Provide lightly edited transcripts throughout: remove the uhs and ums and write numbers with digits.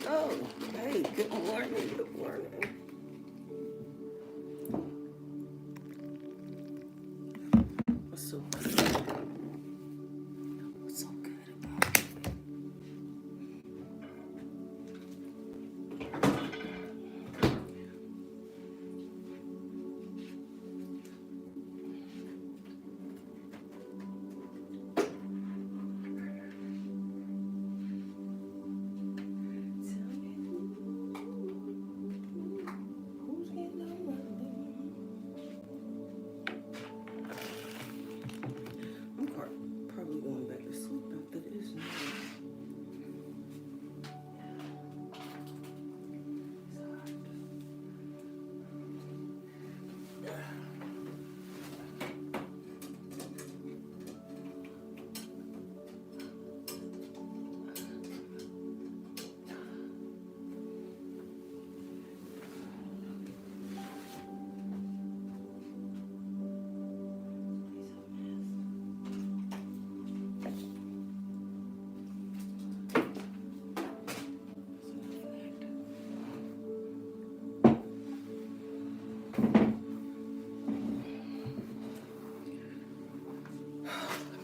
Oh, hey, good morning, good morning. What's so good? What's so good about it? Tell me who's getting on my I'm probably going back to sleep after this.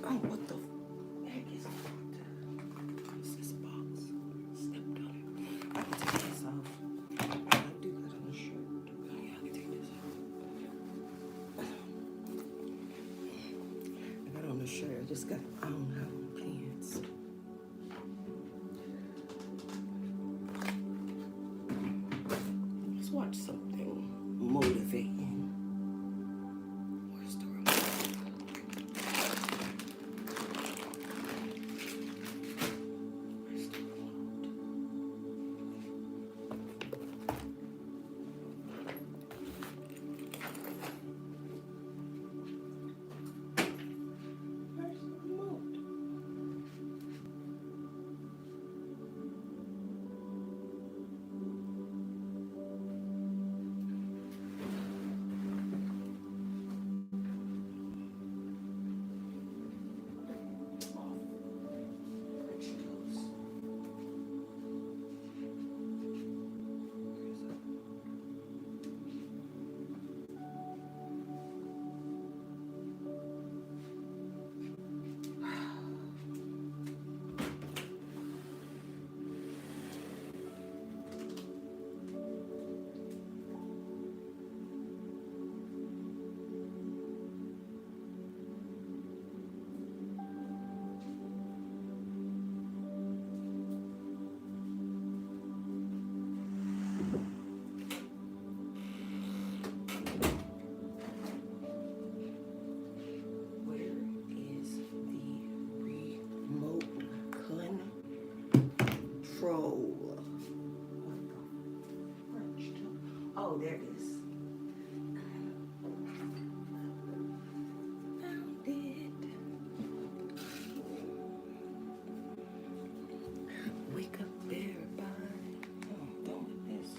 Oh, what the heck is this box? Stepped on it. I can take this off. I do got on the shirt. Oh, yeah, I can take this off. I got on the shirt. I just got, I don't have on pants. Let's watch something motivating. Where's the remote? Where's the remote? Where's the remote? Where'd she go? Where is the remote control? What the French? Oh, there it is. Found it. Wake up, everybody. Oh, I'm done with this.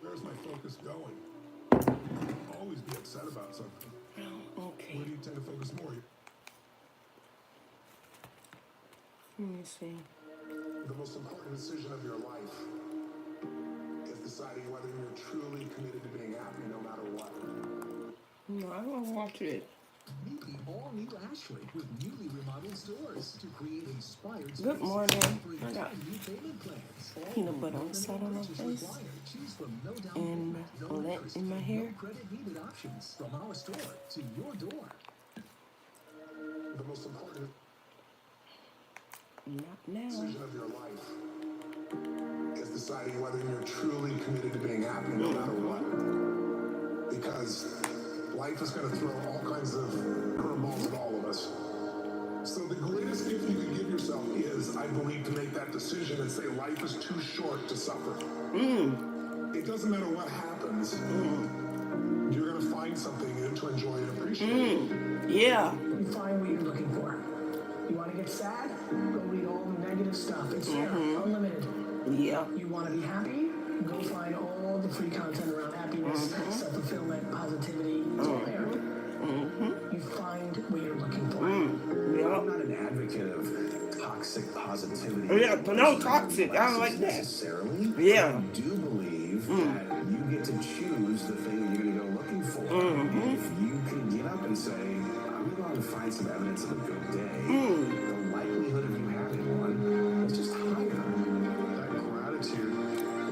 Where's my focus going? I'll always be upset about something. Oh, okay. Where do you tend to focus more? Let me see. The most important decision of your life is deciding whether you're truly committed to being happy no matter what. No, I don't watch it. Meet the all-new Ashley with newly remodeled stores to create inspired Good spaces morning. offering I got 10 new payment plans. All peanut butter on with the no side of my purchase face required. Choose from no down and payment, no lint interest, in my and hair. no credit needed options from our store to your door. The most important Not now. decision of your life is deciding whether you're truly committed to being happy no matter what. Because life is going to throw all kinds of curveballs at all of us. So the greatest gift you can give yourself is, I believe, to make that decision and say life is too short to suffer. It doesn't matter what happens. You're going to find something in it to enjoy and appreciate. Yeah. You find what you're looking for. You want to get sad? Go read all the negative stuff. It's there, unlimited. Yeah. You want to be happy? Go find all the free content around happiness, self-fulfillment, positivity. It's all there. You find what you're looking for. Yeah. I'm not an advocate of toxic positivity. Yeah, no toxic. I don't like that. Necessarily. Yeah. I do believe that you get to choose the thing that you're going to go looking for. If you can get up and say, I'm going to find some evidence of a good day, the likelihood of you having one is just higher. That gratitude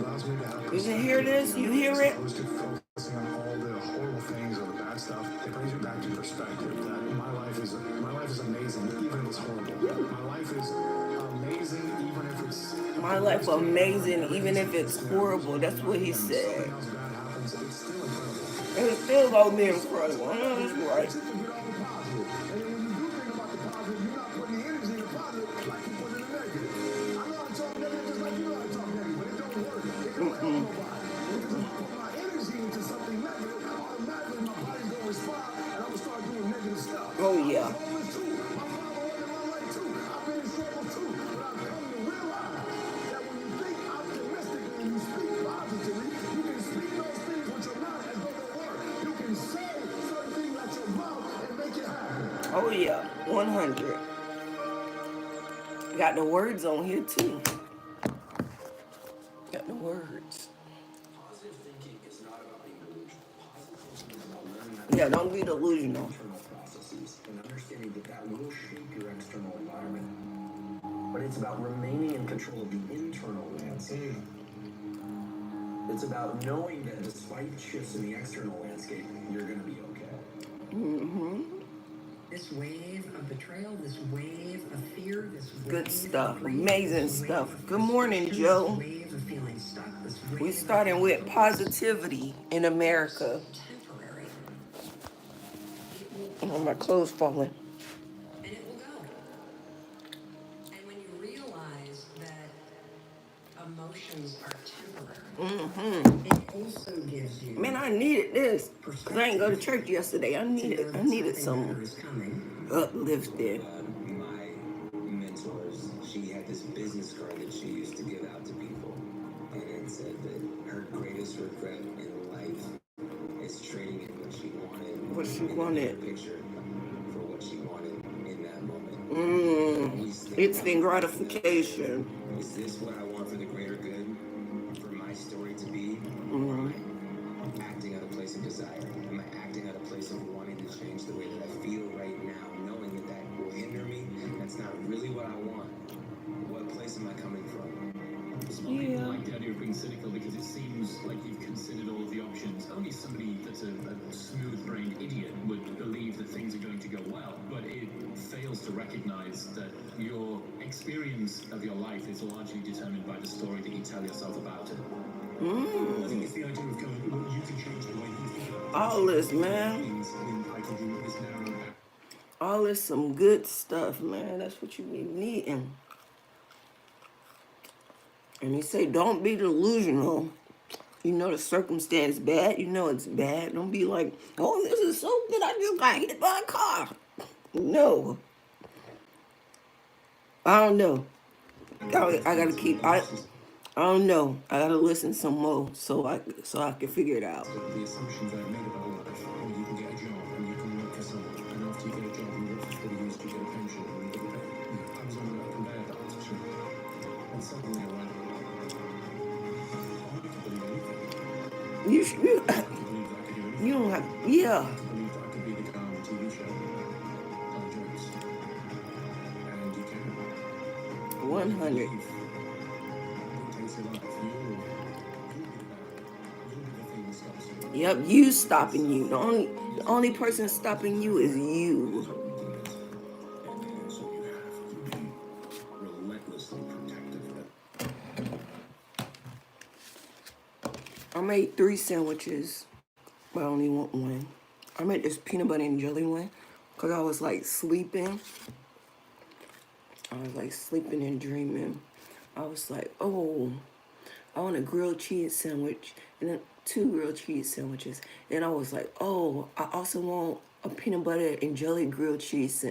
allows me to have You can hear this? You hear it? opposed to focusing on all the horrible things or the bad stuff. It brings you back to perspective that my life is amazing, even if it's horrible. My life is amazing, even if it's My life amazing, even if it's horrible. That's what he said. something else bad happens. It's still incredible. And it's still gonna be incredible. I know that's right. Just to get all the positive. And then when you do think about the positive, you're not putting the energy in the positive like you put in the negative. I know I talk negative just like you know I talk negative, but it don't work. It don't help nobody. Because if I put my energy into something negative, automatically my body's gonna respond and I'm gonna start doing negative stuff. Oh, yeah. I was homeless too. My father wasn't my life too. I've been in struggle too. But I've come to realize that when you think optimistically and you speak positively, you can speak those things with your mind as though they were. You can say certain things out your mouth and make it happen. Oh yeah, 100. Got the words on here too. Got the words. Positive thinking is not about being delusional. Positive thinking is about learning how to Yeah, don't be delusional. internal processes and understanding that that will shape your external environment. But it's about remaining in control of the internal landscape. It's about knowing that despite shifts in the external landscape, you're going to be okay. This wave of betrayal, this wave of fear, this wave Good stuff. of grief, Amazing this wave stuff. of Good morning, frustration, Joe. This wave of feeling stuck, this wave We of starting with feeling positivity in America. temporary. Oh, my clothes falling. And it will go. And when you realize that emotions are temporary, it also gives you Man, I needed this. Cause I didn't go to church yesterday. I needed something some better is coming. uplifting. My mentors, she had this business card that she used to give out to people, and it said that her greatest regret in life is trading in what she wanted, What she in wanted. her picture, for what she wanted in that moment. Always think Instant about, gratification. is this what I want for the greater good, for my story to be, or am I acting out of a place of desire? Am I acting out of a place of wanting to change the way that I feel right now, knowing that that will hinder me? That's not really what I want. What place am I coming from? Some people like the idea of being cynical because it seems like you've considered all of the options. Only somebody that's a smooth-brained idiot would believe that things are going to go well, but it fails to recognize that your experience of your life is largely determined by the story that you tell yourself about it. I think it's the idea of going, well, you can change the way you think about All this, man. things. I can do this narrow. All this some good stuff, man. That's what you be needing. And he say, don't be delusional. You know the circumstance bad. You know it's bad. Don't be like, oh, this is so good. I just got hit by a car. No. I don't know. I gotta keep. I don't know. I gotta listen some more so I can figure it out. The assumptions I've made about life, and you can get a job, and you can work for someone, and after you get a job, and you work for 30 years, you get a pension, and you get a pay. I was on a conveyor belt, actually, and suddenly I went, I can believe anything. You I can believe that I could do anything. you don't have. Yeah. I can believe that I could be the guy on the TV show. 100. It takes a lot. You'll be the thing that stops you. Yep, you stopping you. The only person stopping you is you. And so you have to be relentlessly protective. I made 3 sandwiches, but I only want one. I made this peanut butter and jelly one because I was like sleeping. I was like sleeping and dreaming. I was like, oh, I want a grilled cheese sandwich and then 2 grilled cheese sandwiches. Then I was like, oh, I also want a peanut butter and jelly grilled cheese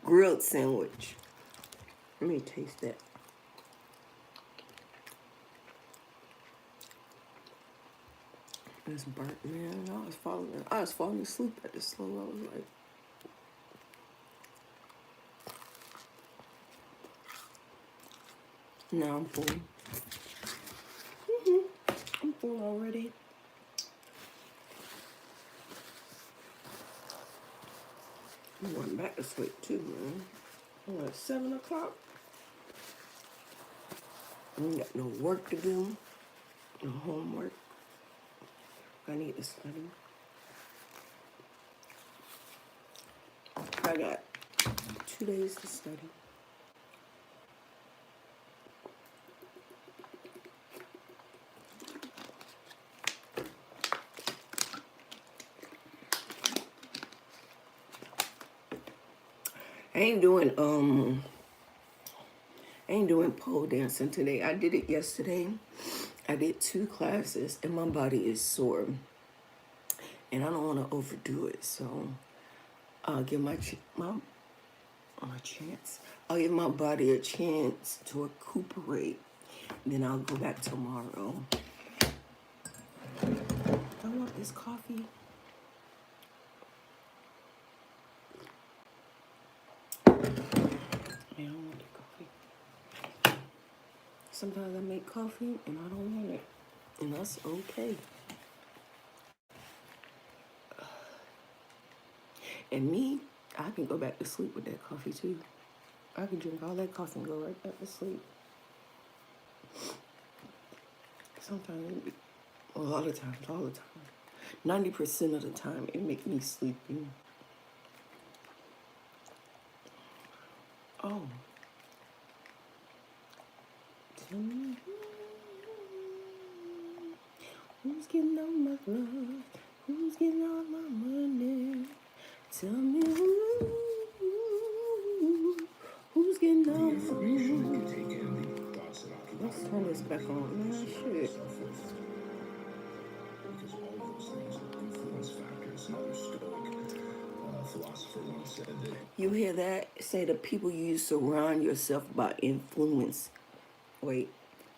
grilled sandwich. Let me taste that. It's burnt, man. I was falling asleep at the slow. I was like, now I'm full. I'm full already. I'm going back to sleep too, man. I'm at 7 o'clock. I ain't got no work to do, no homework. I need to study. I got 2 days to study. I ain't doing pole dancing today. I did it yesterday. I did 2 classes and my body is sore. And I don't want to overdo it, so I'll give my chance. I'll give my body a chance to recuperate. Then I'll go back tomorrow. I want this coffee. Yeah, I want the coffee. Sometimes I make coffee and I don't want it. And that's okay. And me, I can go back to sleep with that coffee too. I can drink all that coffee and go right back to sleep. Sometimes, a lot of times, all the time. 90% of the time, it makes me sleepy. Oh. Tell me who's getting all my love? Who's getting all my money? Tell me who's getting all my money? Let's turn this back on. Man, shit. Because all those things are influence factors. Another Stoic philosopher once said that. You hear that? Say the people you surround yourself by influence. Wait,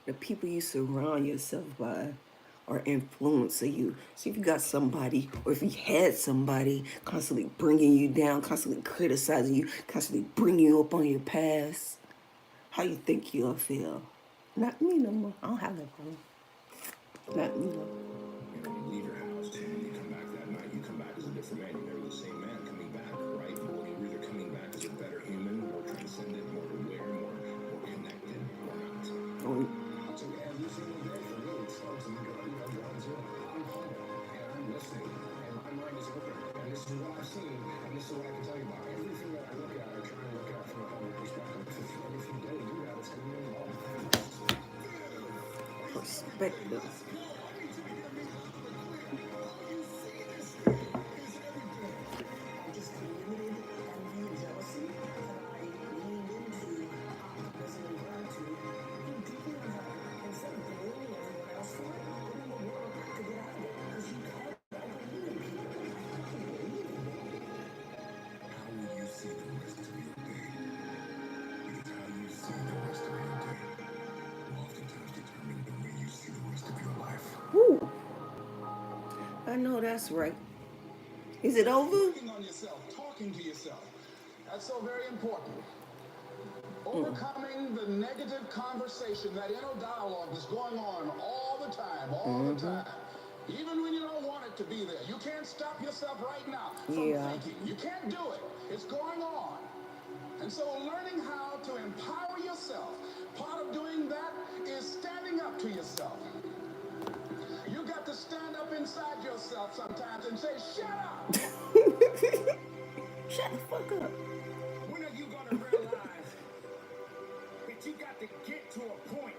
the people you surround yourself by are influencing you. So if you got somebody, or if you had somebody constantly bringing you down, constantly criticizing you, constantly bringing you up on your past, how you think you'll feel? Not me no more. I don't have that problem. Not me no more. You know, you leave your house and when you come back that night, you come back as a different man. You're never the same man coming back, right? Or you're either coming back as a better human, more transcendent, more aware, more connected, or not. So every single day for me, it starts to go, I'm humble, and I'm listening, and my mind is open, and this is what I've seen, and this is what I can tell you about everything that I look at. I try and look at from a humble perspective. If you don't do that, it's going to be involved. Perspective. Woo! I know that's right. Is it over? Working on yourself, talking to yourself. That's so very important. Overcoming the negative conversation, that inner dialogue is going on all the time, the time. Even when you don't want it to be there. You can't stop yourself right now from thinking. You can't do it. It's going on. And so learning how to empower yourself, part of doing that is standing up to yourself. You got to stand up inside yourself sometimes and say, shut up. Shut the fuck up. When are you going to realize that you got to get to a point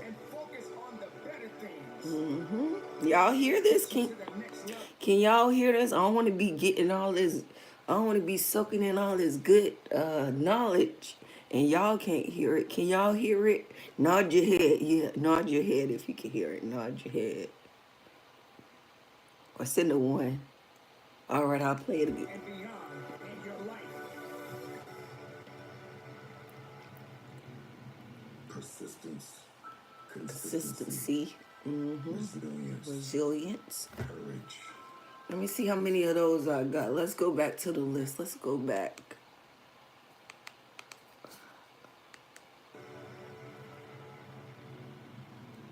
and focus on the better things? Y'all hear this? To the next level. Can y'all hear this? I don't want to be getting all this. I don't want to be soaking in all this good knowledge, and y'all can't hear it. Can y'all hear it? Nod your head. Yeah, nod your head if you can hear it. Nod your head. Or send a one. All right, I'll play it again. And beyond in your life. Persistence. Consistency. Resilience. Resilience. Courage. Let me see how many of those I got. Let's go back to the list. Let's go back.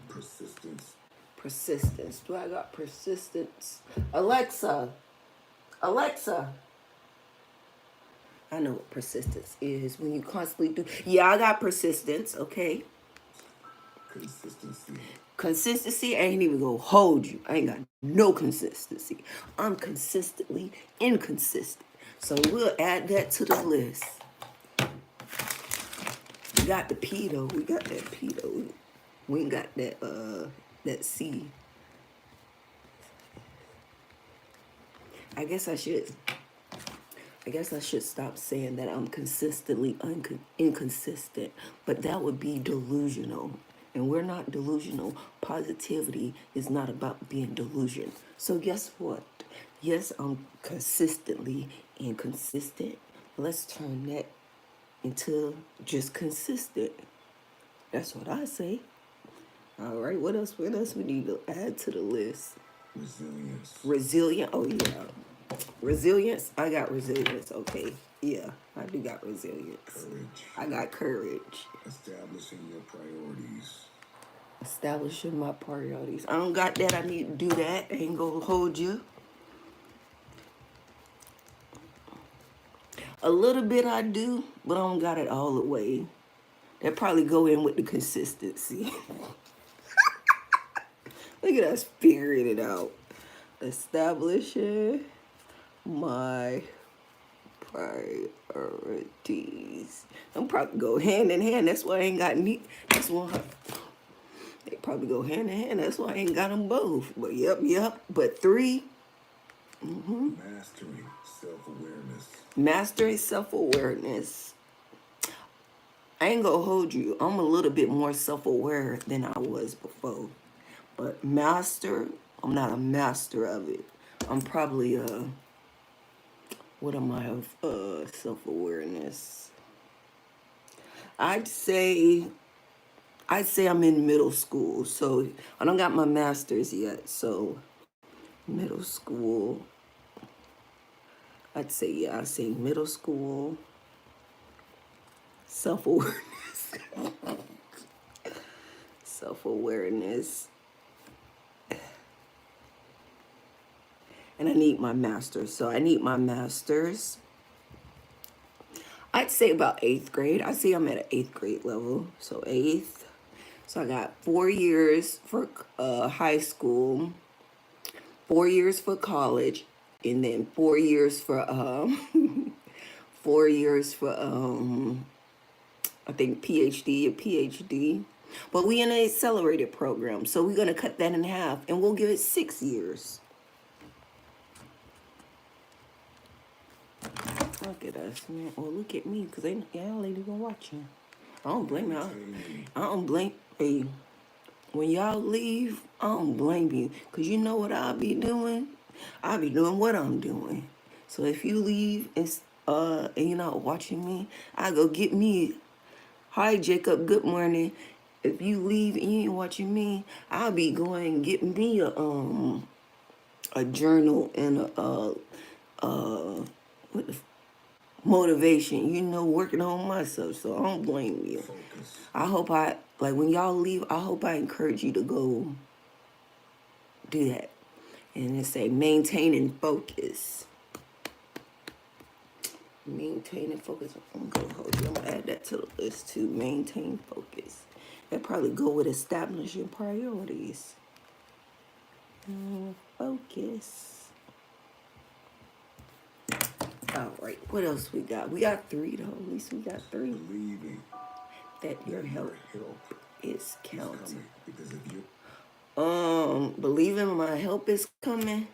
Persistence. Persistence. Do I got persistence? Alexa. Alexa. I know what persistence is. When you constantly do. Yeah, I got persistence. Okay. Consistency. Consistency, I ain't even gonna hold you. I ain't got no consistency. I'm consistently inconsistent. So we'll add that to the list. We got the P though. We got that P though. We ain't got that C. I guess I should stop saying that I'm consistently inconsistent, but that would be delusional. And we're not delusional. Positivity is not about being delusional. So guess what? Yes, I'm consistently inconsistent. Let's turn that into just consistent. That's what I say. All right, what else we need to add to the list? Resilience. Resilient, oh yeah. Resilience, I got resilience, okay. Yeah, I do got resilience. Courage. I got courage. Establishing your priorities. Establishing my priorities. I don't got that, I need to do that. I ain't gonna hold you. A little bit I do, but I don't got it all the way. That probably go in with the consistency. Look at us figuring it out. Establishing my priorities. I'm probably go hand in hand. That's why I ain't got neat. That's why they probably go hand in hand. That's why I ain't got them both. But yep. But three. Mastering self-awareness. Mastering self-awareness. I ain't gonna hold you. I'm a little bit more self-aware than I was before. But master, I'm not a master of it. I'm probably what am I of self-awareness? I'd say I'm in middle school. So I don't got my master's yet. So middle school. I'd say middle school. Self-awareness. Self-awareness. And I need my master's. So I need my master's. I'd say about 8th grade. I'd say I'm at an 8th grade level. So 8th. So I got 4 years for high school, 4 years for college, and then 4 years for 4 years for I think PhD. But we in an accelerated program, so we're gonna cut that in half, and we'll give it 6 years. Look at us, man. Well, look at me, because y'all ain't even watching. I don't blame y'all. I don't blame. Hey, when y'all leave, I don't blame you. Because you know what I'll be doing? I'll be doing what I'm doing. So if you leave and you're not watching me, I go get me. Hi, Jacob. Good morning. If you leave and you ain't watching me, I'll be going and get me a journal and what the motivation, working on myself. So I don't blame you. Focus. I hope when y'all leave, I hope I encourage you to go do that. And it say maintaining focus. Maintain and focus. I'm gonna hold you. I'm gonna add that to the list too. Maintain focus. That probably go with establishing priorities. Focus. All right. What else we got? We got 3 though. At least we got 3. Believing That your help help is counting. coming because of you. Believing my help is coming.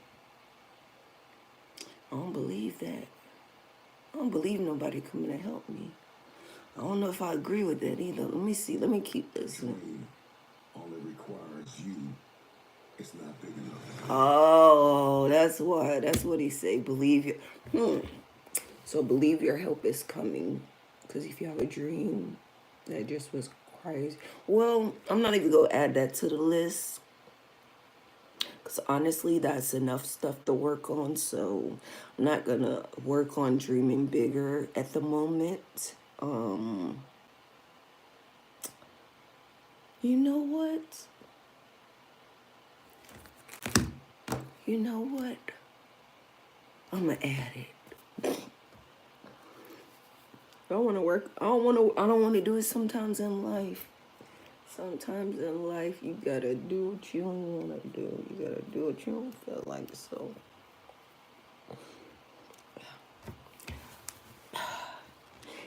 I don't believe that. I don't believe nobody coming to help me. I don't know if I agree with that either. Let me see. Let me keep this. All it requires you is not big enough. Oh, that's why. That's what he say. Believe your. So believe your help is coming. Because if you have a dream that just was crazy. Well, I'm not even going to add that to the list. Because honestly, that's enough stuff to work on. So I'm not going to work on dreaming bigger at the moment. You know what? You know what? I'm going to add it. I don't want to work. I don't want to do it sometimes in life. Sometimes in life, you gotta do what you don't want to do. You gotta do what you don't feel like. So,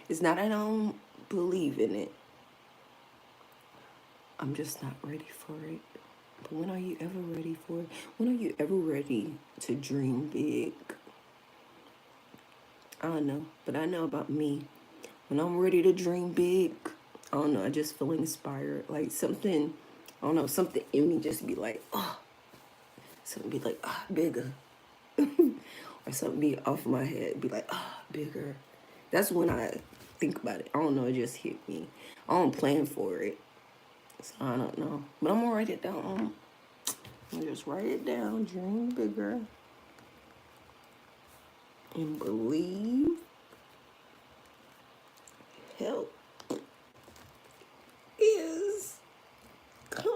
it's not that I don't believe in it. I'm just not ready for it. But when are you ever ready for it? When are you ever ready to dream big? I don't know. But I know about me. When I'm ready to dream big, I don't know, I just feel inspired. Like something, I don't know, something in me just be like, oh. Something be like, bigger. Or something be off my head, be like, bigger. That's when I think about it. I don't know, it just hit me. I don't plan for it. So I don't know. But I'm gonna write it down. I'm gonna just write it down, dream bigger. And believe help is coming.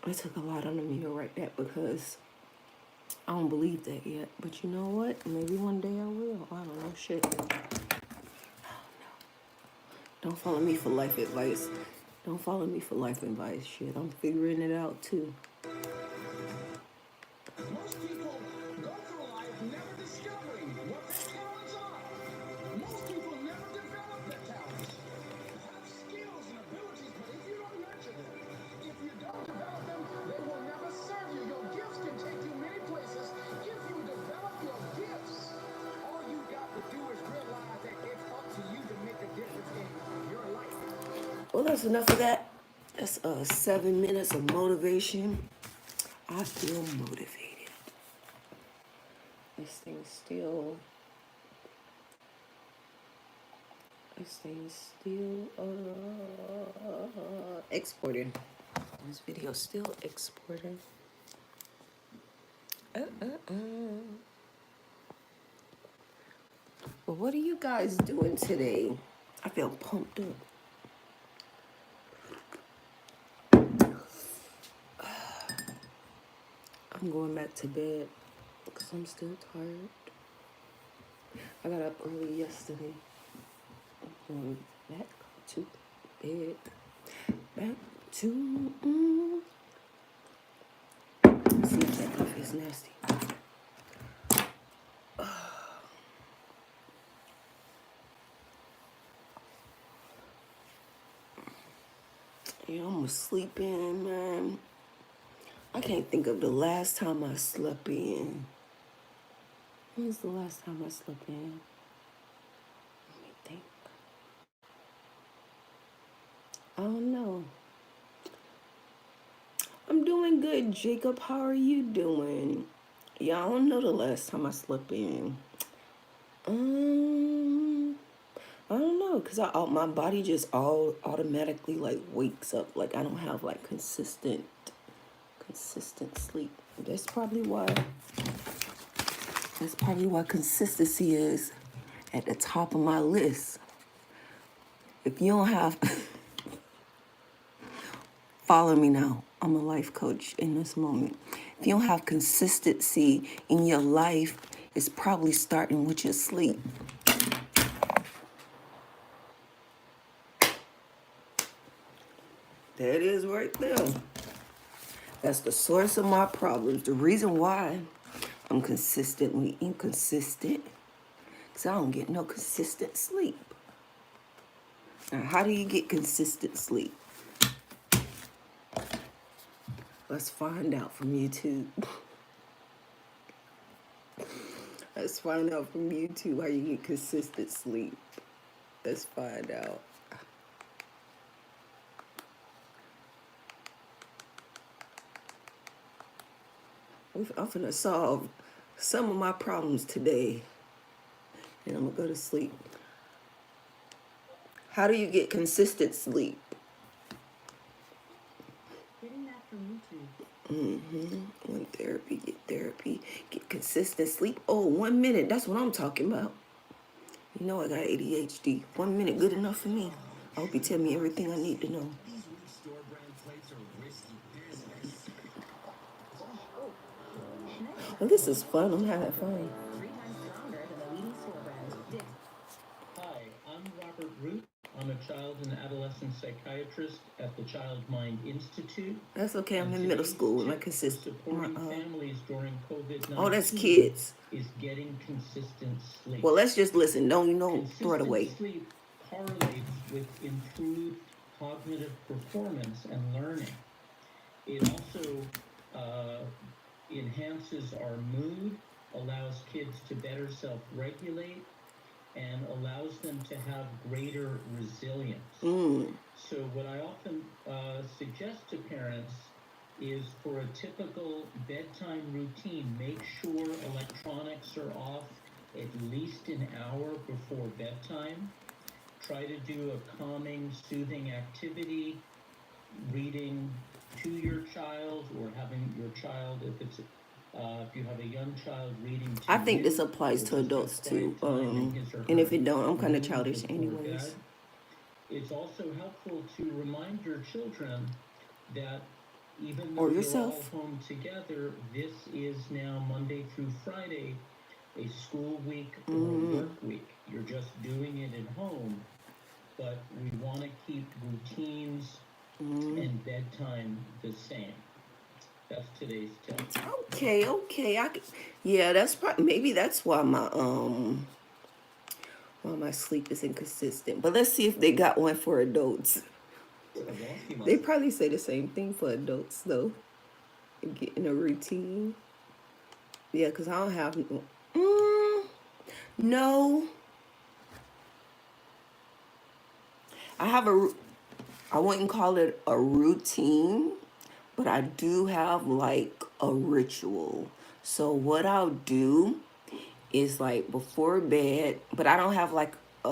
It took a lot out of me to write that because I don't believe that yet. But you know what? Maybe one day I will. I don't know. Shit. Don't follow me for life advice. Don't follow me for life advice. Shit, I'm figuring it out too. Most people go through life never discovering what their talents are. Most people never develop their talents. They have skills and abilities, but if you don't nurture them, if you don't develop them, they will never serve you. Your gifts can take you many places if you develop your gifts. All you got to do is realize that it's up to you to make a difference in your life. Well, that's enough of that. That's 7 minutes of motivation. I feel motivated. This thing's still exporting. This video's still exporting. Well, what are you guys doing today? I feel pumped up. I'm going back to bed because I'm still tired. I got up early yesterday. I'm going back to bed. Back to... See if that coffee is nasty. Yeah, I'm sleeping, man. I can't think of the last time I slept in. When was the last time I slept in? Let me think. I don't know. I'm doing good, Jacob. How are you doing? Yeah, I don't know the last time I slept in. I don't know, cause my body just all automatically like wakes up. Like I don't have like consistent sleep. That's probably why consistency is at the top of my list. If you don't have Follow me now. I'm a life coach in this moment. If you don't have consistency in your life, it's probably starting with your sleep. There it is right there. That's the source of my problems. The reason why I'm consistently inconsistent, because I don't get no consistent sleep. Now, how do you get consistent sleep? Let's find out from YouTube. Let's find out from YouTube how you get consistent sleep. Let's find out. I'm finna solve some of my problems today. And I'm gonna go to sleep. How do you get consistent sleep? Getting that from YouTube. Want therapy, get therapy, get consistent sleep. Oh, 1 minute, that's what I'm talking about. You know I got ADHD. 1 minute good enough for me. I hope you tell me everything I need to know. These weak store brand plates are risky business. Well, this is fun. I'm having fun. 3 times stronger than the leading store brand. Hi, I'm Robert Root. I'm a child and adolescent psychiatrist at the Child Mind Institute. That's okay. I'm And in middle today's school with my tip for consistent. supporting families during COVID-19 Oh, that's kids. is getting consistent sleep. Well, let's just listen. Don't throw it away. Consistent sleep correlates with improved cognitive performance and learning. It also enhances our mood, allows kids to better self-regulate, and allows them to have greater resilience. So what I often suggest to parents is for a typical bedtime routine, make sure electronics are off at least an hour before bedtime. Try to do a calming, soothing activity, reading to your child or having your child, if you have a young child, reading to I think you, this applies to or just adults a quiet too. time in his or And if her it don't, I'm kind of room childish before anyways. bed. It's also helpful to remind your children that even though Or you're yourself. all home together, this is now Monday through Friday, a school week or a work week. You're just doing it at home, but we want to keep routines and bedtime the same. That's today's tip. Okay. Yeah, that's probably, maybe that's why my sleep is inconsistent. But let's see if they got one for adults. They probably say the same thing for adults though. Get in a routine. Yeah, because I don't have no. I wouldn't call it a routine, but I do have like a ritual. So what I'll do is like before bed, but I don't have like I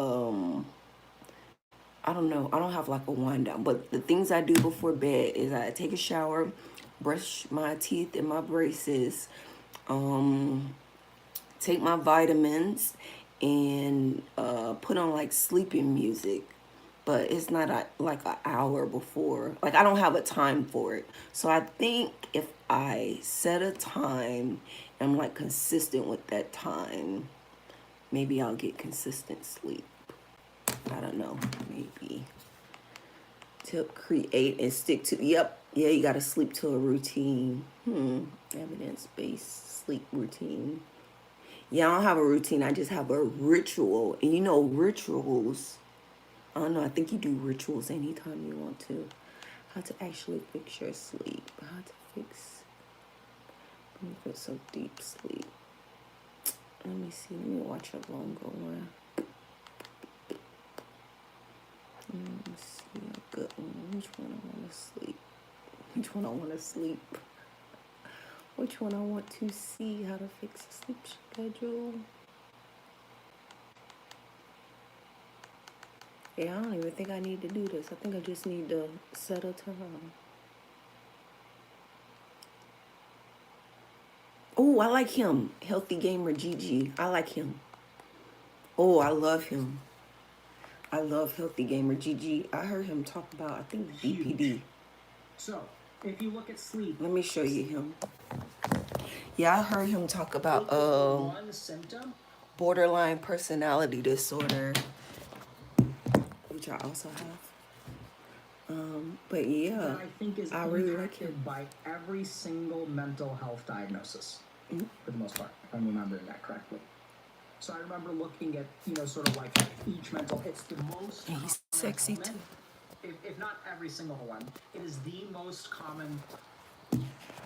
don't know, I don't have like a wind down, but the things I do before bed is I take a shower, brush my teeth and my braces, take my vitamins, and put on like sleeping music. But it's not like an hour before. Like I don't have a time for it. So I think if I set a time and I'm like consistent with that time, maybe I'll get consistent sleep. I don't know, maybe. To create and stick to, yep. Yeah, you gotta sleep to a routine. Evidence-based sleep routine. Yeah, I don't have a routine. I just have a ritual. And you know, rituals, I don't know, I think you do rituals anytime you want to. How to actually fix your sleep. How to fix some deep sleep. Let me see. Let me watch a longer one. Let's see a good one. Which one I want to sleep? Which one I want to sleep? Which one I want to see? How to fix a sleep schedule. Yeah, I don't even think I need to do this. I think I just need to set a time. Oh, I like him. Healthy Gamer GG. I like him. Oh, I love him. I love Healthy Gamer GG. I heard him talk about, I think, BPD. So, if you look at sleep, Let me show you him. Yeah, I heard him talk about one symptom. borderline personality disorder, which I also have. But yeah, That I think is I really like him. impacted by every single mental health diagnosis, for the most part, if I'm remembering that correctly. So I remember looking at, sort of like each mental, it's the most And he's common sexy ailment. too. If not every single one, it is the most common.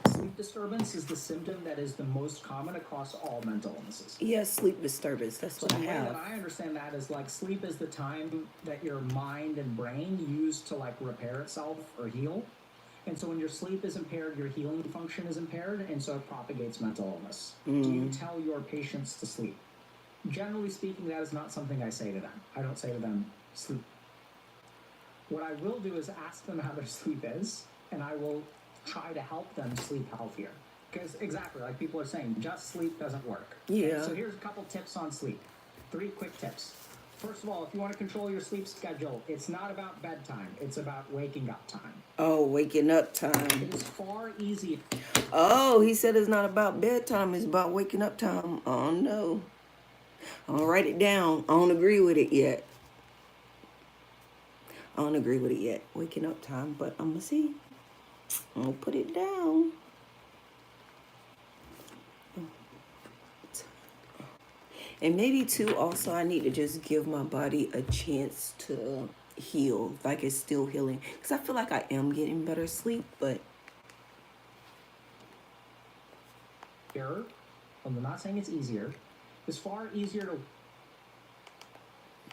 Sleep disturbance is the symptom that is the most common across all mental illnesses. Yes, sleep disturbance. That's what So I the way have. that I understand that is like sleep is the time that your mind and brain use to like repair itself or heal. And so when your sleep is impaired, your healing function is impaired, and so it propagates mental illness. Do you tell your patients to sleep? Generally speaking, that is not something I say to them. I don't say to them, sleep. What I will do is ask them how their sleep is, and I will try to help them sleep healthier. Because exactly, like people are saying, just sleep doesn't work. Yeah. So here's a couple tips on sleep. 3 quick tips. First of all, if you want to control your sleep schedule, it's not about bedtime. It's about waking up time. Oh, waking up time. It is far easier. Oh, he said it's not about bedtime. It's about waking up time. Oh, no. I'll write it down. I don't agree with it yet. Waking up time, but I'm going to see. I'm going to put it down. And maybe too, also, I need to just give my body a chance to heal, like it's still healing. Because I feel like I am getting better sleep, but... I'm not saying it's easier. It's far easier to...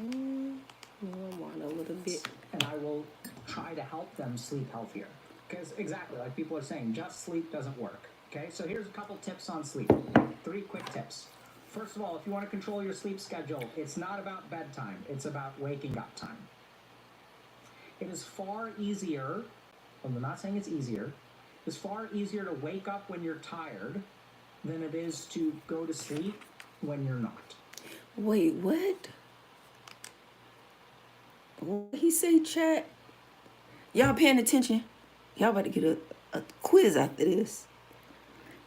I want a little bit. And I will try to help them sleep healthier. Because exactly, like people are saying, just sleep doesn't work. Okay, so here's a couple tips on sleep. 3 quick tips. First of all, if you want to control your sleep schedule, it's not about bedtime. It's about waking up time. It is far easier, I'm not saying it's easier, it's far easier to wake up when you're tired than it is to go to sleep when you're not. Wait, what? What did he say, chat? Y'all paying attention? Y'all about to get a quiz after this.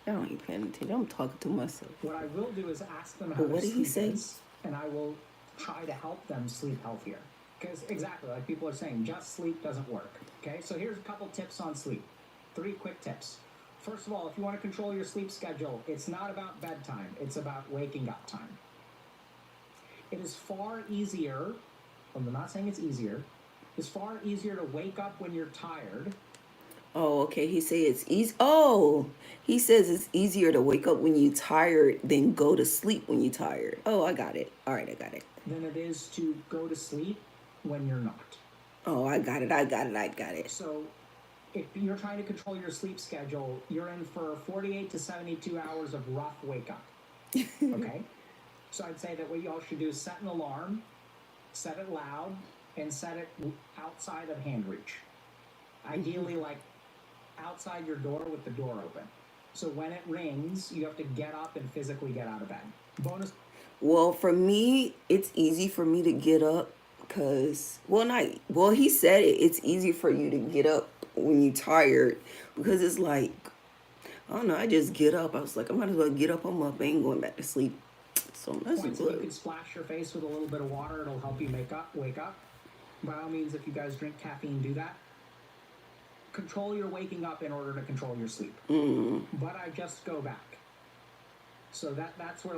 Y'all ain't paying attention. I'm talking to myself. What I will do is ask them how But what their did he sleep say? is, and I will try to help them sleep healthier. Because exactly, like people are saying, just sleep doesn't work. Okay, so here's a couple tips on sleep. 3 quick tips. First of all, if you want to control your sleep schedule, it's not about bedtime. It's about waking up time. It is far easier, I'm not saying it's easier, it's far easier to wake up when you're tired. Oh, okay. He say it's easy. Oh, he says it's easier to wake up when you're tired than go to sleep when you're tired. Oh, I got it. All right, I got it. Than it is to go to sleep when you're not. Oh, I got it. So if you're trying to control your sleep schedule, you're in for 48 to 72 hours of rough wake up. Okay? So I'd say that what y'all should do is set an alarm, set it loud, and set it outside of hand reach. Ideally, like outside your door with the door open. So when it rings, you have to get up and physically get out of bed. Bonus. Well, for me, it's easy for me to get up because, he said it's easy for you to get up when you're tired because it's like, I don't know, I just get up. I was like, I might as well get up. I'm up. I ain't going back to sleep. So that's Points good. you can splash your face with a little bit of water. It'll help you wake up. By all means, if you guys drink caffeine, do that. Control your waking up in order to control your sleep. But I just go back. So that's where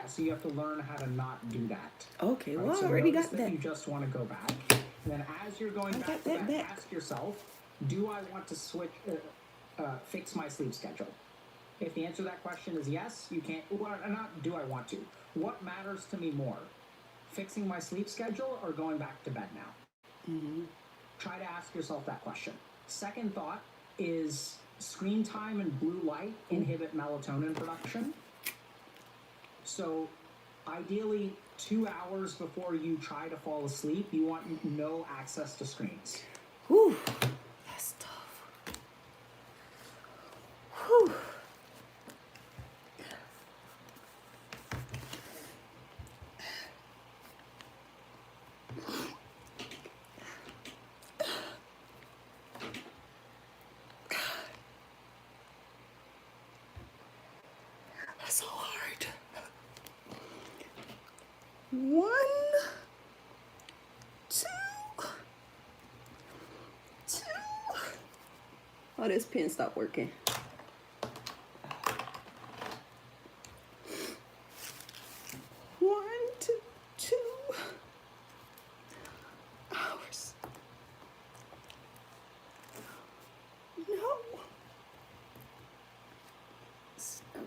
so you have to learn how to not do that. Okay, Right? well, So I already notice got that. You just want to go back. And then as you're going back to bed, ask yourself, do I want to fix my sleep schedule? If the answer to that question is yes, you can't, not do I want to. What matters to me more? Fixing my sleep schedule or going back to bed now? Try to ask yourself that question. Second thought is screen time and blue light inhibit melatonin production. So ideally 2 hours before you try to fall asleep, you want no access to screens. Whew, that's tough. Whew. 1, 2, 2. Oh, this pen stopped working. 1 to 2 hours. No. Screen.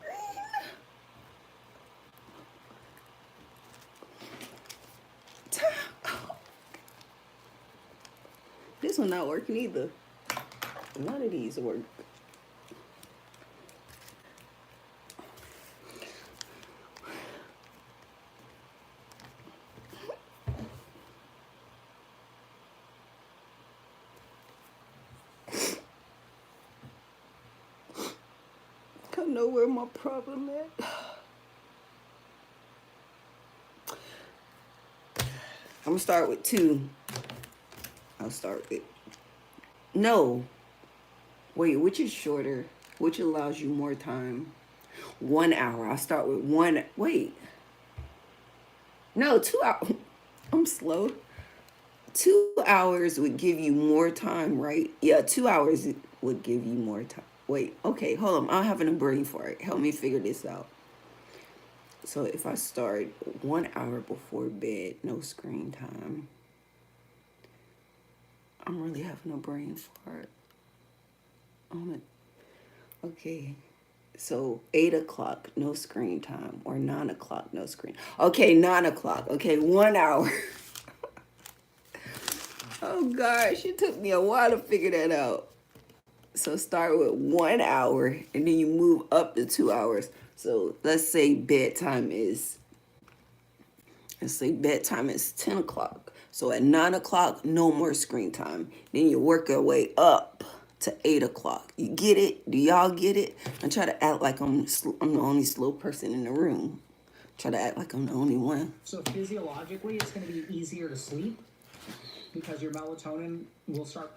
This one not working either. None of these work. I know where my problem is. I'm gonna start with 2. I'll start with no. Wait, which is shorter? Which allows you more time? 1 hour. I'll start with 1. Wait. No, 2 hours. I'm slow. 2 hours would give you more time, right? Yeah, 2 hours would give you more time. Wait, okay, hold on. I'm having a brain for it. Help me figure this out. So if I start 1 hour before bed, no screen time. I'm really having a brain fart. Okay, so 8 o'clock, no screen time, or 9 o'clock, no screen. Okay, 9 o'clock. Okay, 1 hour. Oh gosh, it took me a while to figure that out. So start with 1 hour, and then you move up to 2 hours. So let's say bedtime is 10 o'clock. So at 9 o'clock, no more screen time. Then you work your way up to 8 o'clock. You get it? Do y'all get it? I try to act like I'm the only slow person in the room. Try to act like I'm the only one. So physiologically, it's going to be easier to sleep because your melatonin will start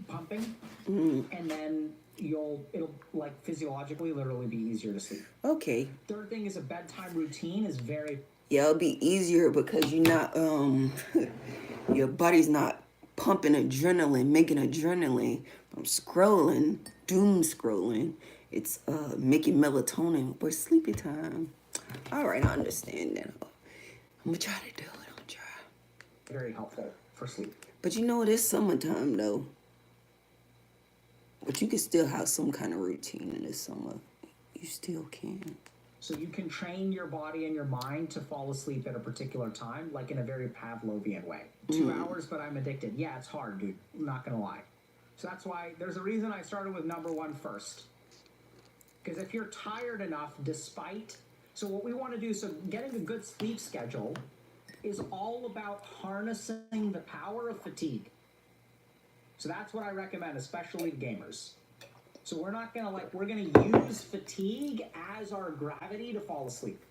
pumping, and then it'll like physiologically literally be easier to sleep. Okay. Third thing is a bedtime routine is very... Yeah, it'll be easier because you're not, your body's not pumping adrenaline, making adrenaline from scrolling, doom scrolling. It's making melatonin for sleepy time. All right, I understand that. I'm gonna try to do it. I'm gonna try. Very helpful for sleep. But you know, it is summertime though. But you can still have some kind of routine in the summer. You still can. So you can train your body and your mind to fall asleep at a particular time, like in a very Pavlovian way. 2 hours, but I'm addicted. Yeah, it's hard, dude. I'm not gonna lie. So that's why there's a reason I started with number 1 first. Because if you're tired enough, so what we want to do, so getting a good sleep schedule is all about harnessing the power of fatigue. So that's what I recommend, especially to gamers. So we're not gonna we're gonna use fatigue as our gravity to fall asleep.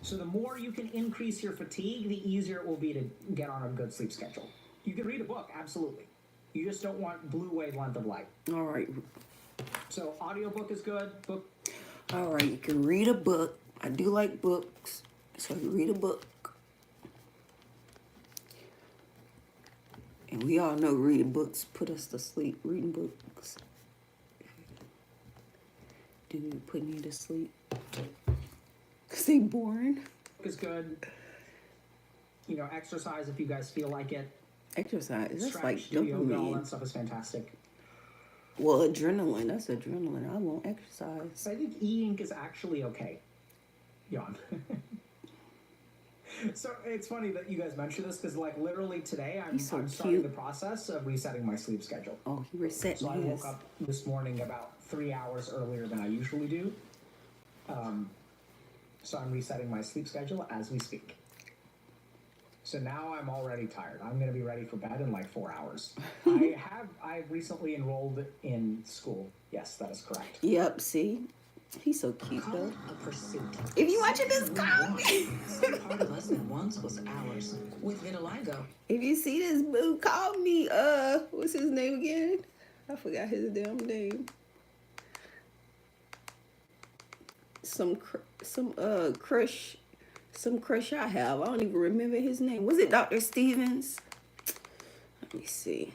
So the more you can increase your fatigue, the easier it will be to get on a good sleep schedule. You can read a book, absolutely. You just don't want blue wavelength of light. All right. So audiobook is good. Book. All right, you can read a book. I do like books, so you read a book. And we all know reading books put us to sleep. Reading books do put me to sleep. Because they boring. Book is good. You know, exercise if you guys feel like it. Exercise, that's Stretch, like do yoga, all dopamine. that stuff is fantastic. Well, adrenaline, that's adrenaline. I won't exercise. So I think e-ink is actually okay. Yawn. So it's funny that you guys mentioned this because, like, literally today I'm starting the process of resetting my sleep schedule. Oh, you reset. So I woke up this morning about 3 hours earlier than I usually do. So I'm resetting my sleep schedule as we speak. So now I'm already tired. I'm going to be ready for bed in like 4 hours. I've recently enrolled in school. Yes, that is correct. Yep, see? He's so cute, Call though. it a pursuit. If you watching this, call me. Some part of us that once was ours with vitiligo. If you see this, boo, call me. What's his name again? I forgot his damn name. Some crush some crush I have. I don't even remember his name. Was it Dr. Stevens? Let me see.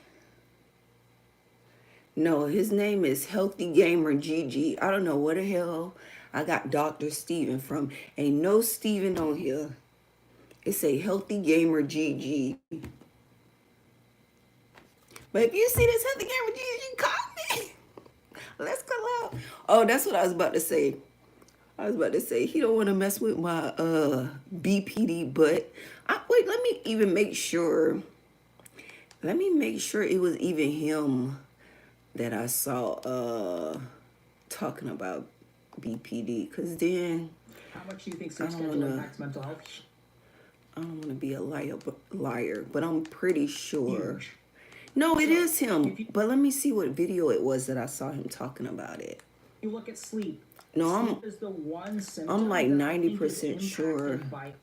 No, his name is Healthy Gamer GG. I don't know where the hell I got Dr. Steven from. Ain't no Steven on here. It's a Healthy Gamer GG. But if you see this Healthy Gamer GG, call me. Let's collab. Oh, that's what I was about to say. He don't want to mess with my BPD, but wait, let me even make sure. Let me make sure it was even him that I saw talking about BPD, because then How much do you think sleep schedule impacts mental health? I don't want to be a liar, but I'm pretty sure. Huge. No, it So, is him. if you- But let me see what video it was that I saw him talking about it. You look at sleep. No, Sleep is the one symptom I'm like that I think is 90% sure. impacted by.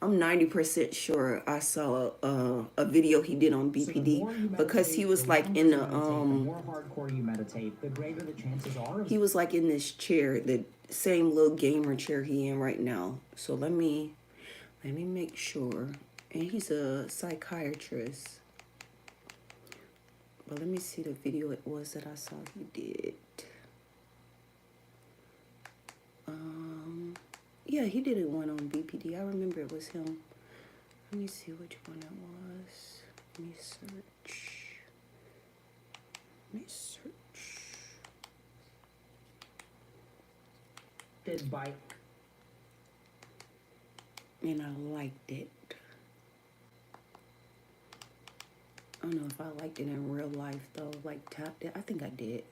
I'm 90% sure I saw a video he did on So the BPD, more you because he meditate, was the like longer in you the meditate, the more hardcore you meditate, the greater the chances are of he was like in this chair, the same little gamer chair he in right now. So let me make sure. And he's a psychiatrist. But let me see the video it was that I saw he did. Yeah, he did one on BPD. I remember it was him. Let me see which one it was. Let me search. by. And I liked it. I don't know if I liked it in real life though. Like tapped it. I think I did.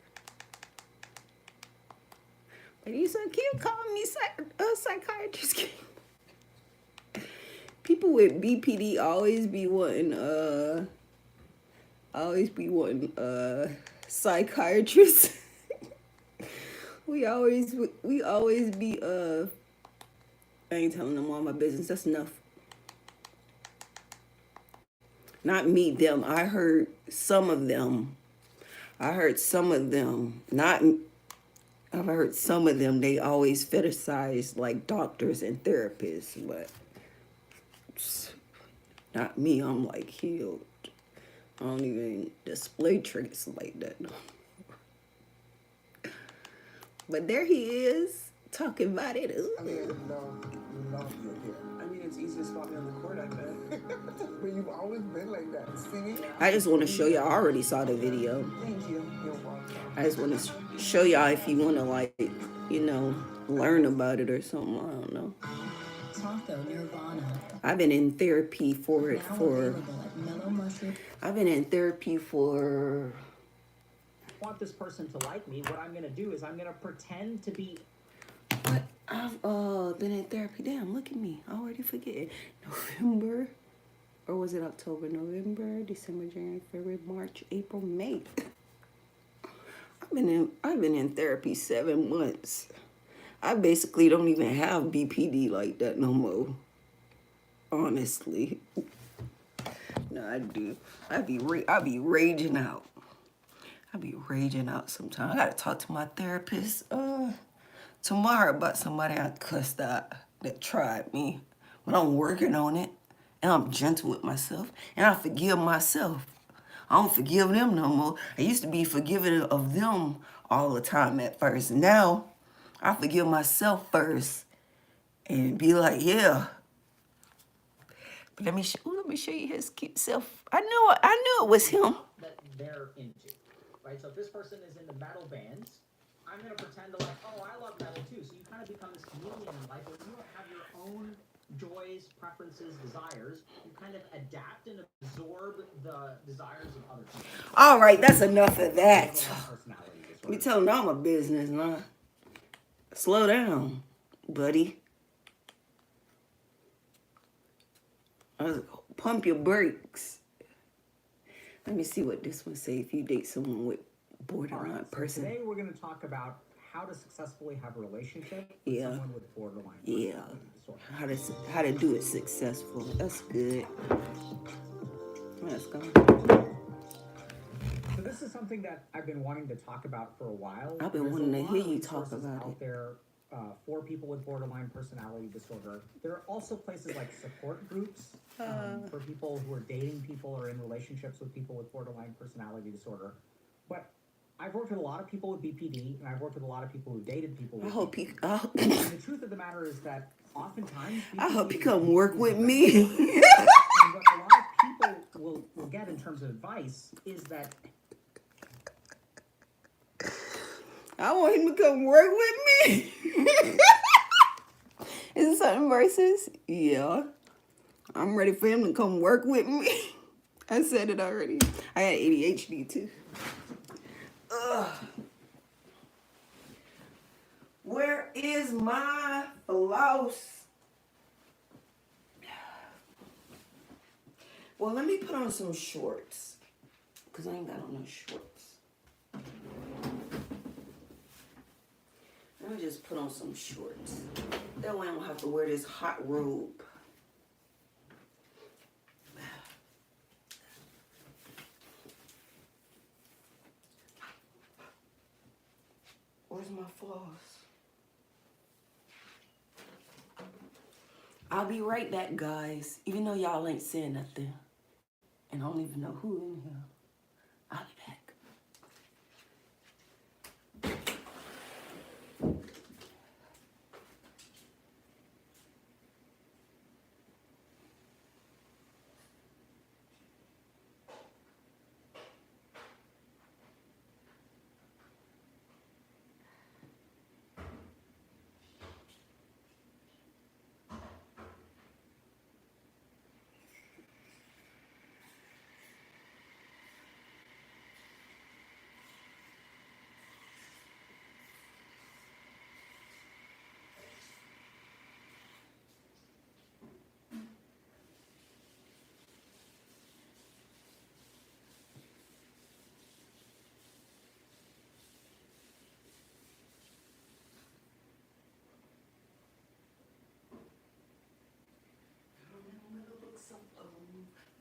But you said, keep calling me psychiatrist. People with BPD always be wanting psychiatrists. we always be I ain't telling them all my business. That's enough. Not me, them. I heard some of them. I've heard some of them. They always fetishize like doctors and therapists, but not me. I'm like healed. I don't even display tricks like that. But there he is, talking about it. Ooh. I mean, no, you're here. I mean, it's easy to spot me on the court, I bet. But you've always been like that, singing. I just want to show y'all. I already saw the video. Thank you. You're welcome. I just want to show y'all if you want to, like, learn about it or something. I don't know. Taco Nirvana. I've been in therapy for it Now for. available at Mellow Mushroom. I've been in therapy for. Want this person to like me, what I'm going to do is I'm going to pretend to be. But I've been in therapy. Damn, look at me. I already forget. November, or was it October? November, December, January, February, March, April, May. I've been in therapy 7 months. I basically don't even have BPD like that no more. Honestly. No, I do. I be raging out. I be raging out sometimes. I gotta talk to my therapist tomorrow about somebody I cussed out that tried me. But I'm working on it. And I'm gentle with myself. And I forgive myself. I don't forgive them no more. I used to be forgiving of them all the time at first. Now, I forgive myself first. And be like, yeah. But let me show you his cute self. I knew it was him. That they're into, right? So if this person is into metal bands, I'm going to pretend to like, oh, I love metal too. So you kind of become this chameleon in life where you don't have your own joys, preferences, desires. You kind of adapt and absorb the desires of other people. All right, that's enough of that. Let me tell them all my business, man. Slow down, buddy. Pump your brakes. Let me see what this one say. If you date someone with borderline person. Today we're going to talk about how to successfully have a relationship with Yeah. someone with borderline Yeah. personality disorder. How to do it successful. That's good. Let's go. So this is something that I've been wanting to talk about for a while. I've been There's wanting a to lot hear of you talk resources about out it. there for people with borderline personality disorder. There are also places like support groups for people who are dating people or in relationships with people with borderline personality disorder. But I've worked with a lot of people with BPD, and I've worked with a lot of people who dated people with BPD. And the truth of the matter is that oftentimes I hope you BPD come work with me. and what a lot of people will get in terms of advice is that I want him to come work with me. Is it something versus? Yeah. I'm ready for him to come work with me. I said it already. I got ADHD too. Ugh. Where is my floss? Well, let me put on some shorts. Because I ain't got on no shorts. Let me just put on some shorts. That way I don't have to wear this hot robe. Where's my floss? I'll be right back, guys. Even though y'all ain't saying nothing. And I don't even know who in here. I'll be back.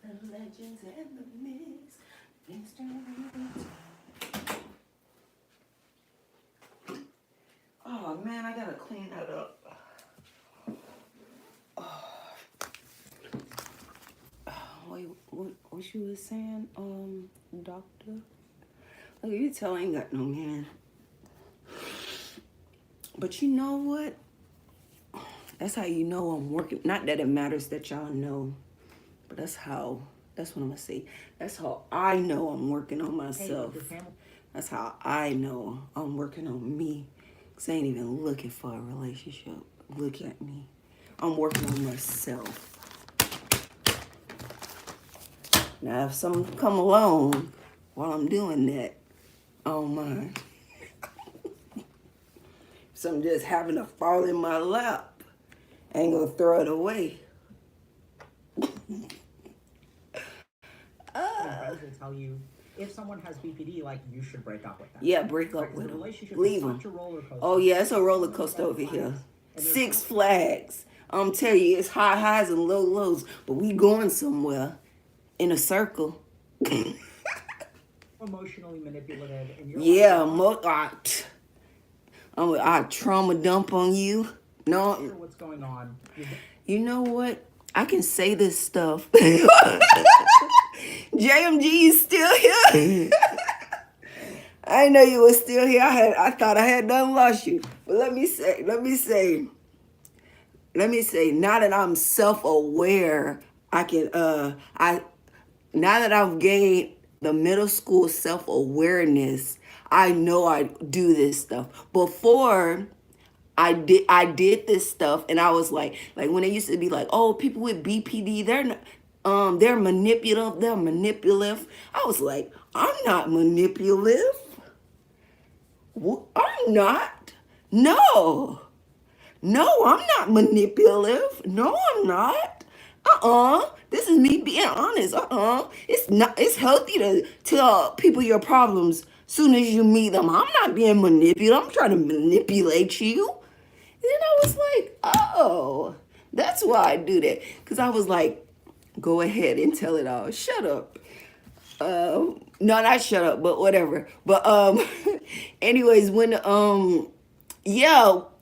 The legends and the myths. Oh man, I gotta clean that up. Wait, what you was saying, doctor? Look, you tell I ain't got no man. But you know what? That's how you know I'm working. Not that it matters that y'all know, but that's what I'm gonna say. That's how I know I'm working on myself. That's how I know I'm working on me. Cause I ain't even looking for a relationship. Look at me. I'm working on myself. Now, if someone come along while I'm doing that, I don't mind. Something just happened to fall in my lap, I ain't gonna throw it away. friends will tell you if someone has BPD, like you should break up with them. Yeah, break up with them. Leave them. Oh yeah, it's a roller coaster over here. Six Flags. I'm telling you, it's high highs and low lows, but we going somewhere in a circle. Emotionally manipulative, and you're I trauma dump on you. No, sure what's going on. You know what? I can say this stuff. JMG is still here. I know you were still here. I thought I had done lost you. But let me say, now that I'm self-aware, now that I've gained the middle school self-awareness, I know I do this stuff. Before I did this stuff, and I was like when it used to be like, oh, people with BPD, they're manipulative. I was like, I'm not manipulative. I'm not. No, I'm not manipulative. No, I'm not. This is me being honest. It's healthy to tell people your problems soon as you meet them. I'm not being manipulative. I'm trying to manipulate you. Then I was like, oh, that's why I do that. Because I was like, go ahead and tell it all. Shut up. No, not shut up, but whatever. But anyways, when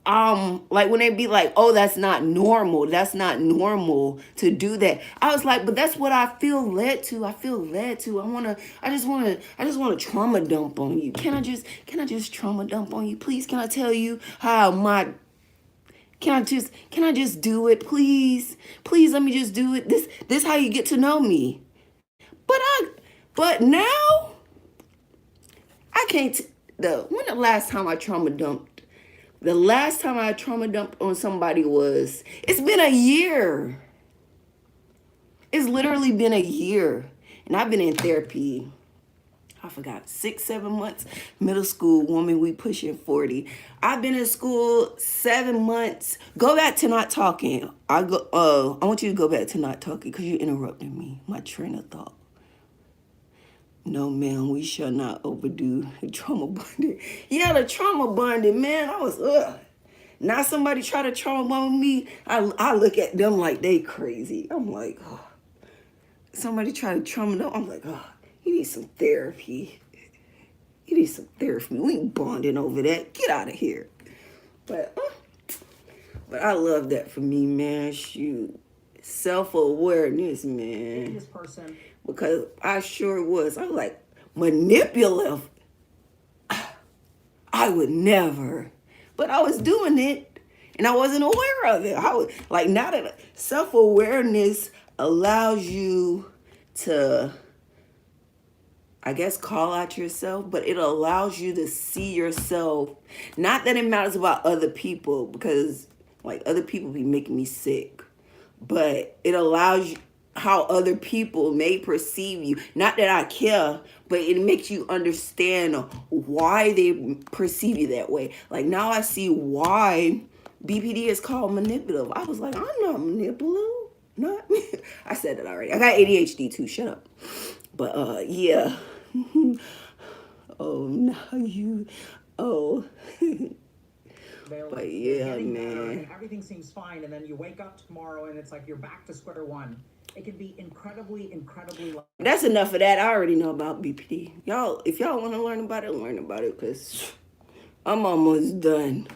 like when they be like, oh, that's not normal to do that. I was like, but that's what I feel led to. I just wanna trauma dump on you. Can I just trauma dump on you, please? Can I tell you how can I just do it, please? Please let me just do it. This how you get to know me. But now I can't when the last time I trauma dumped? The last time I trauma dumped on somebody it's been a year. It's literally been a year. And I've been in therapy, I forgot, 6-7 months. Middle school woman, we pushing 40. I've been in school 7 months. Go back to not talking. I want you to go back to not talking because you interrupted me, my train of thought. No, ma'am, we shall not overdo the trauma bonding. Yeah, the trauma bonding, man. I was, Now somebody try to trauma bond me, I look at them like they crazy. I'm like, oh. Somebody try to trauma them, I'm like, oh, you need some therapy. We ain't bonding over that. Get out of here. But I love that for me, man. Shoot. Self-awareness, man. This person. Because I sure was. I was like, manipulative. I would never. But I was doing it and I wasn't aware of it. I was like, now that self-awareness allows you to, I guess, call out yourself, but it allows you to see yourself. Not that it matters about other people, because like other people be making me sick, but it allows you how other people may perceive you. Not that I care, but it makes you understand why they perceive you that way. Like now I see why BPD is called manipulative. I was like, I'm not manipulative. Not me. I said that already. I got ADHD too. Shut up. But yeah. Oh no, you. Oh. But yeah, man. Everything seems fine, and then you wake up tomorrow, and it's like you're back to square one. It can be incredibly. That's enough of that. I already know about BPD. Y'all, if y'all want to learn about it, because I'm almost done.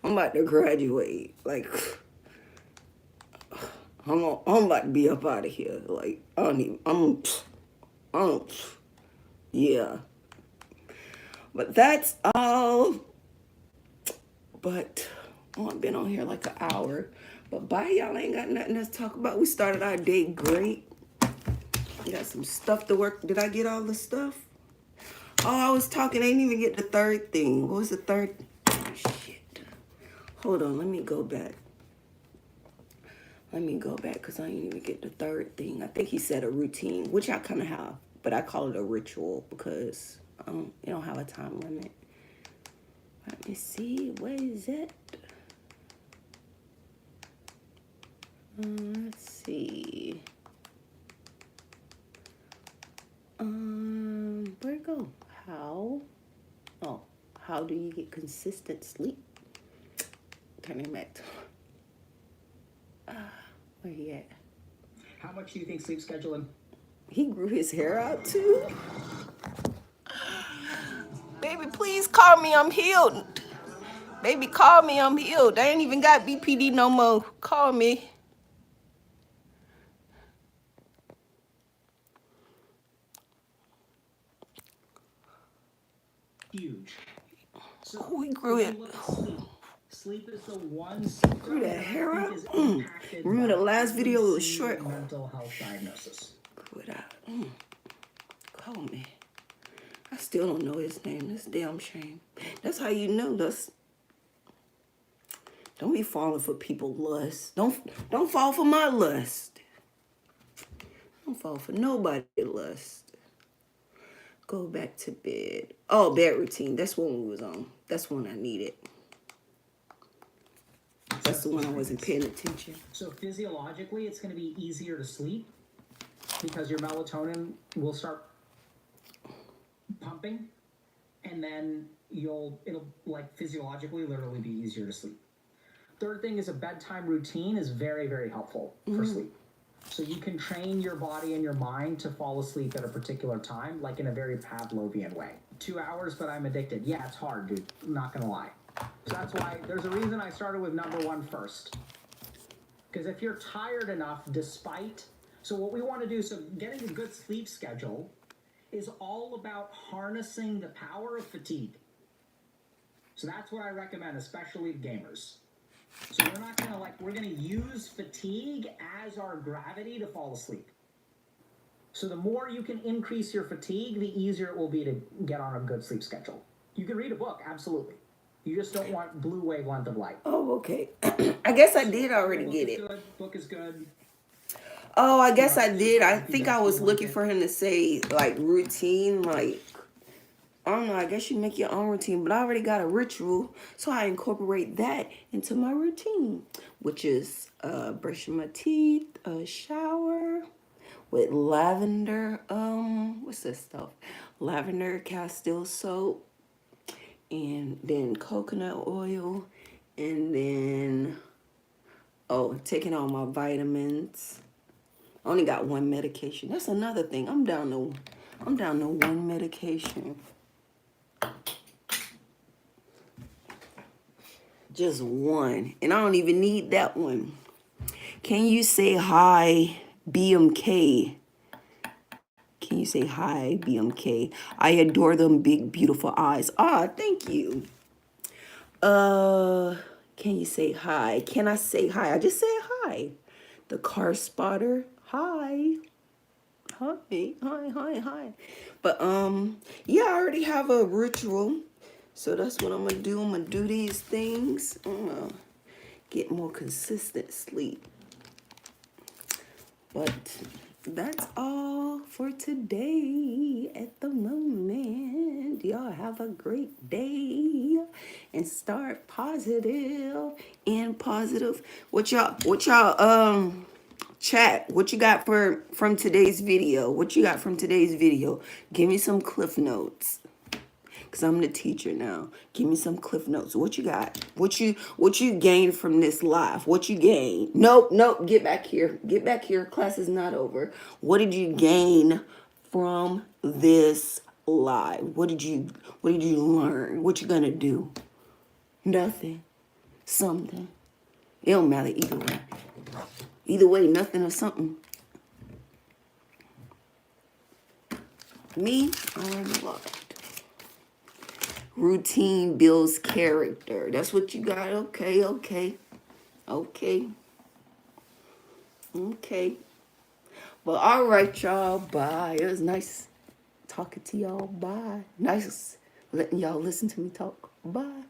I'm about to graduate. Like, I'm about to be up out of here. Like, yeah. But that's all. But I've been on here like an hour. But bye, y'all. Ain't got nothing to talk about. We started our day great. We got some stuff to work. Did I get all the stuff? Oh, I was talking. I didn't even get the third thing. What was the third? Oh, shit. Hold on. Let me go back. Because I didn't even get the third thing. I think he said a routine, which I kind of have. But I call it a ritual because you don't have a time limit. Let me see. What is it? Let's see. Where'd it go? How do you get consistent sleep? Turning back to where he at? How much do you think sleep scheduling? He grew his hair out too. Baby, please call me. I'm healed. Baby, call me. I'm healed. I ain't even got BPD no more. Call me. Huge. So he grew it. Sleep is the one Grew that hair out. Remember the last video was short. Mental health diagnosis. Grew it out. Call me. I still don't know his name. That's a damn shame. That's how you know this. Don't be falling for people's lust. Don't fall for my lust. Don't fall for nobody's lust. Go back to bed. Oh, bed routine. That's one we was on. That's one I needed. That's the one I wasn't paying attention. So physiologically, it's going to be easier to sleep because your melatonin will start pumping, and then it'll like physiologically literally be easier to sleep. Third thing is a bedtime routine is very, very helpful for sleep. So you can train your body and your mind to fall asleep at a particular time, like in a very Pavlovian way. 2 hours, but I'm addicted. Yeah, it's hard, dude. I'm not gonna lie. So that's why there's a reason I started with number 1 first. Because if you're tired enough, so what we want to do, so getting a good sleep schedule is all about harnessing the power of fatigue. So that's what I recommend, especially to gamers. So we're not gonna we're gonna use fatigue as our gravity to fall asleep. So the more you can increase your fatigue, the easier it will be to get on a good sleep schedule. You can read a book, absolutely. You just don't want blue wavelength of light. Oh, okay. I guess I did already get it. Book is good. Oh, I guess I did. I think I was looking for him to say, like, routine. Like, I don't know. I guess you make your own routine. But I already got a ritual. So I incorporate that into my routine. Which is brushing my teeth, a shower with lavender. What's this stuff? Lavender Castile soap. And then coconut oil. And then, taking all my vitamins. I only got 1 medication. That's another thing. I'm down to 1 medication. Just 1. And I don't even need that one. Can you say hi, BMK? Can you say hi, BMK? I adore them big, beautiful eyes. Ah, thank you. Can you say hi? Can I say hi? I just said hi. The car spotter. Hi. Hi. But, yeah, I already have a ritual. So that's what I'm going to do. I'm going to do these things. I'm going to get more consistent sleep. But that's all for today at the moment. Y'all have a great day and start positive and positive. What y'all chat, what you got from today's video? What you got from today's video? Give me some cliff notes. Cause I'm the teacher now. Give me some cliff notes. What you got? What you gained from this live? What you gained? Nope. Get back here. Get back here. Class is not over. What did you gain from this live? What did you learn? What you gonna do? Nothing. Something. It don't matter either way. Either way, nothing or something. Me, I learned a lot. Routine builds character. That's what you got. Okay. Well, all right, y'all. Bye. It was nice talking to y'all. Bye. Nice letting y'all listen to me talk. Bye.